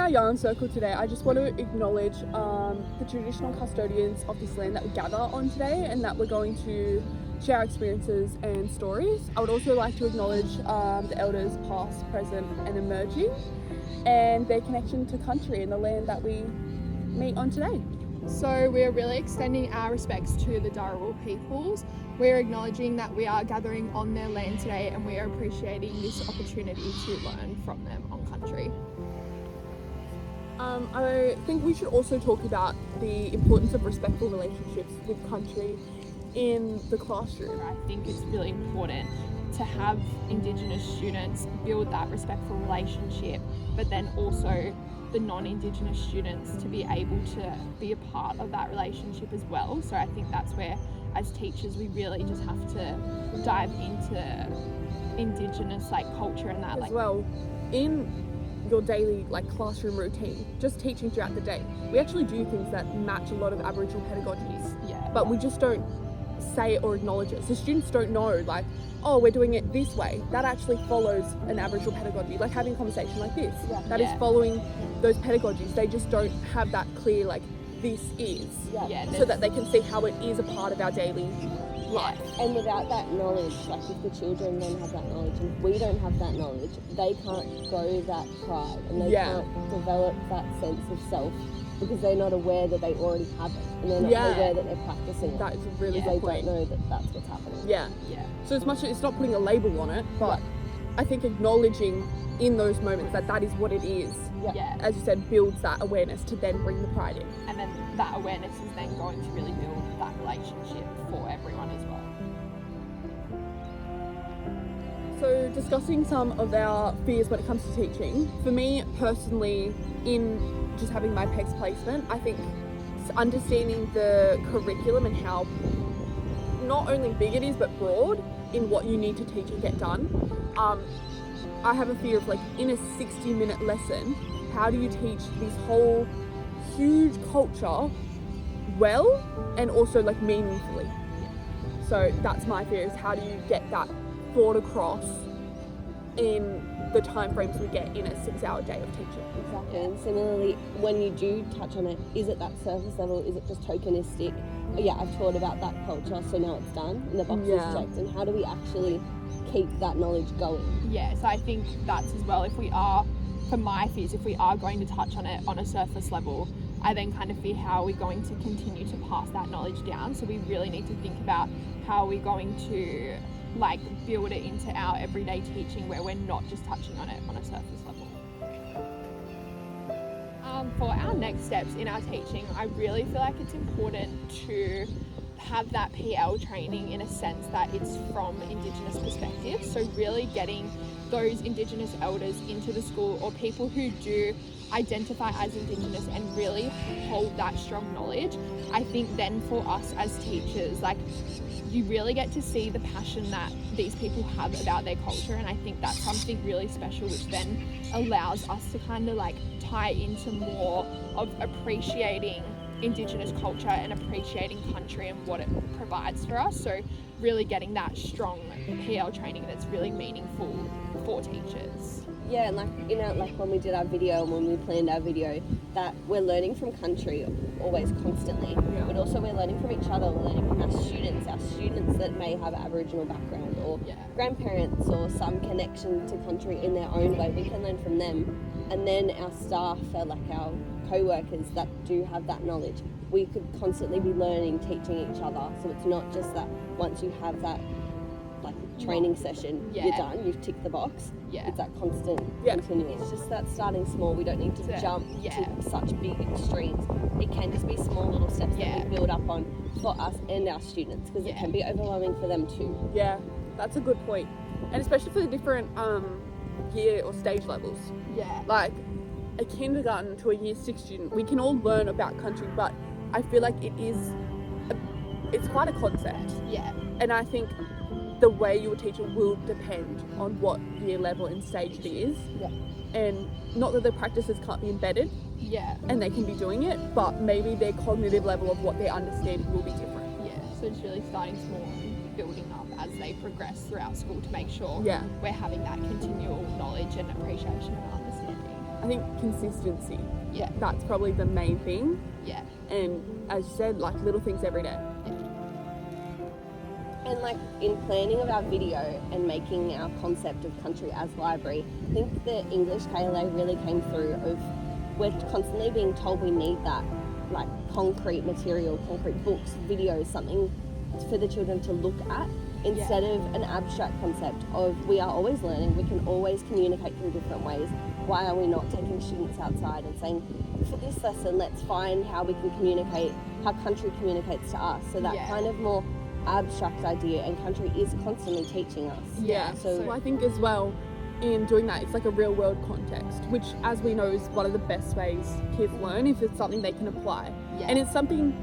our yarn circle today, I just want to acknowledge the traditional custodians of this land that we gather on today and that we're going to share our experiences and stories. I would also like to acknowledge the elders past, present and emerging, and their connection to country and the land that we meet on today. So we're really extending our respects to the Dharawal peoples. We're acknowledging that we are gathering on their land today and we are appreciating this opportunity to learn from them on country. I think we should also talk about the importance of respectful relationships with country in the classroom. I think it's really important to have Indigenous students build that respectful relationship, but then also the non-Indigenous students to be able to be a part of that relationship as well. So I think that's where, as teachers, we really just have to dive into Indigenous culture and that. As well, in your daily classroom routine, just teaching throughout the day, we actually do things that match a lot of Aboriginal pedagogies. Yeah. But we just don't say it or acknowledge it. So students don't know, oh, we're doing it this way. That actually follows an Aboriginal pedagogy. Like having a conversation like this, that is following those pedagogies. They just don't have that clear, this is. So that they can see how it is a part of our daily life. And without that knowledge, if the children don't have that knowledge and we don't have that knowledge, they can't grow that pride and they can't develop that sense of self because they're not aware that they already have it and they're not aware that they're practicing it. That is a really good point. They don't know that that's what's happening. Yeah. So as much as it's not putting a label on it, but I think acknowledging in those moments that is what it is, as you said, builds that awareness to then bring the pride in. And then that awareness is then going to really build that relationship for everyone as well. So discussing some of our fears when it comes to teaching, for me personally, in just having my PECS placement, I think understanding the curriculum and how not only big it is but broad in what you need to teach and get done. I have a fear of in a 60-minute lesson, how do you teach this whole huge culture well and also meaningfully? So that's my fear, is how do you get that thought across in the time frames we get in a 6-hour day of teaching. Exactly. And similarly, when you do touch on it, is it that surface level? Is it just tokenistic? Yeah, I've taught about that culture, so now it's done and the box is checked. And how do we actually keep that knowledge going? Yeah, so I think that's as well, if we are, for my fears, if we are going to touch on it on a surface level, I then kind of fear how we're going to continue to pass that knowledge down. So we really need to think about how we're going to build it into our everyday teaching where we're not just touching on it on a surface level. For our next steps in our teaching, I really feel like it's important to have that PL training in a sense that it's from Indigenous perspective. So really getting those Indigenous elders into the school, or people who do identify as Indigenous, and really hold that strong knowledge. I think then for us as teachers, you really get to see the passion that these people have about their culture, and I think that's something really special, which then allows us to kind of tie into more of appreciating Indigenous culture and appreciating country and what it provides for us. So really getting that strong PL training that's really meaningful for teachers. Yeah, and when we did our video and when we planned our video, that we're learning from country always constantly, but also we're learning from each other. We're learning from our students that may have Aboriginal background or grandparents or some connection to country in their own way. We can learn from them, and then our staff are our co-workers that do have that knowledge. We could constantly be learning, teaching each other, so it's not just that once you have that training session, you're done, you've ticked the box. It's that constant continual. It's just that starting small. We don't need to jump to such big extremes. It can just be small little steps that we build up on for us and our students, because it can be overwhelming for them too. Yeah, that's a good point. And especially for the different year or stage levels. A kindergarten to a year 6 student, we can all learn about country, but I feel like it's quite a concept. And I think the way you will teach it will depend on what year level and stage it is. And not that the practices can't be embedded and they can be doing it, but maybe their cognitive level of what they understand will be different. So it's really starting small and building up as they progress throughout school to make sure we're having that continual knowledge and appreciation and understanding. I think consistency. Yeah. That's probably the main thing. Yeah. And as you said, like little things every day. And like in planning of our video and making our concept of country as library, I think the English KLA really came through of we're constantly being told we need that like concrete material, concrete books, videos, something for the children to look at instead of an abstract concept of we are always learning, we can always communicate through different ways. Why are we not taking students outside and saying, for this lesson, let's find how we can communicate, how country communicates to us. So that kind of more abstract idea, and country is constantly teaching us. Yeah, so I think as well in doing that, it's like a real world context, which as we know is one of the best ways kids learn if it's something they can apply. And it's something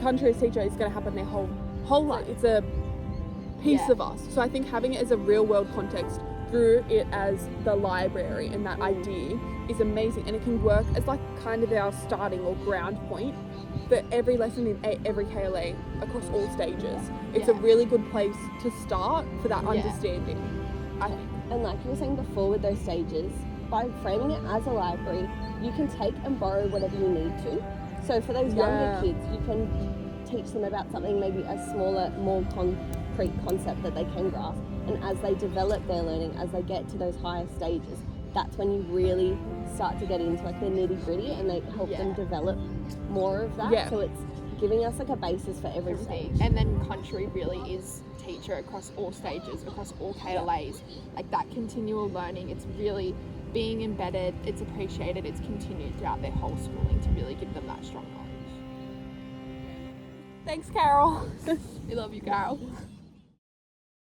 country as teacher is going to happen their whole life. It's a piece of us. So I think having it as a real world context through it as the library and that idea is amazing, and it can work as like kind of our starting or ground point for every lesson in every KLA across all stages. It's a really good place to start for that understanding, I think. And like you were saying before with those stages, by framing it as a library, you can take and borrow whatever you need to. So for those younger kids, you can teach them about something maybe a smaller, more concrete concept that they can grasp. And as they develop their learning, as they get to those higher stages, that's when you really start to get into like the nitty gritty, and they help them develop more of that. So it's giving us like a basis for every stage. And then country really is teacher across all stages, across all KLAs. Like that continual learning, it's really being embedded, it's appreciated, it's continued throughout their whole schooling to really give them that strong knowledge. Thanks, Carol. We love you, Carol.